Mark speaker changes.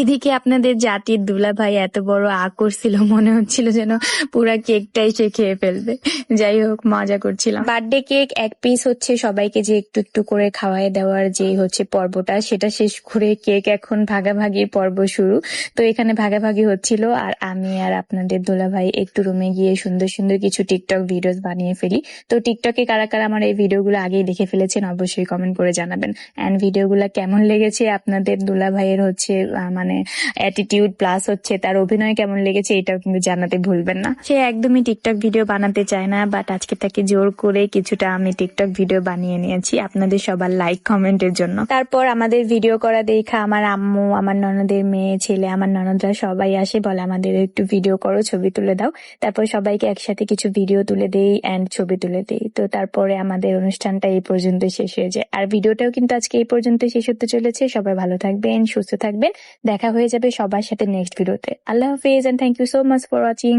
Speaker 1: এদিকে আপনাদের জাতির দুলাভাই এত বড় আঁক করছিল, মনে হচ্ছিল যেন পুরা কেকটাই সে খেয়ে ফেলবে। যাই হোক, মজা করছিলাম। বার্থডে কেক এক পিস হচ্ছে সবাইকে যে একটু একটু করে খাওয়াই দেওয়ার যে হচ্ছে পর্বটা, সেটা শেষ করে কেক এখন ভাগাভাগির পর্ব শুরু। তো এখানে ভাগাভাগি হচ্ছিল, আর আমি আর আপনাদের দুলাভাই একটু রুমে গিয়ে সুন্দর সুন্দর কিছু টিকটক ভিডিওস বানিয়ে ফেলি। তো টিকটকে কারা কারা আমার এই ভিডিওগুলো আগেই দেখে ফেলেছেন অবশ্যই কমেন্ট করে জানাবেন। এন্ড ভিডিওগুলো কেমন লেগেছে, আপনাদের দুলাভাইয়ের হচ্ছে মানে অ্যাটিটিউড প্লাস হচ্ছে তার অভিনয় কেমন লেগেছে, এটাও কিন্তু জানাতে ভুলবেন না। সে একদমই টিকটক ভিডিও বানাতে চায় না, বাট আজকে তাকে জোর করে কিছুটা আমি টিকটক ভিডিও বানিয়ে নিয়েছি আপনাদের সবার লাইক কমেন্টের জন্য। তারপর আমাদের ভিডিও করা দেখা আমার আম্মু, আমার ননদের মেয়ে ছেলে, আমার ননদরা সবাই আসে, বলে আমাদের একটু ভিডিও করো, ছবি তুলে দাও। তারপর সবাইকে একসাথে কিছু ভিডিও তুলে দেই এন্ড ছবি তুলে দেই। তো তারপরে আমাদের অনুষ্ঠানটা এই পর্যন্ত শেষ হয়ে যায়, আর ভিডিওটাও কিন্তু আজকে এই পর্যন্ত শেষ হতে চলেছে। সবাই ভালো থাকবেন, সুস্থ থাকবেন, দেখা হয়ে যাবে সবার সাথে নেক্সট ভিডিওতে। আল্লাহ হাফিজ and thank you so much for watching.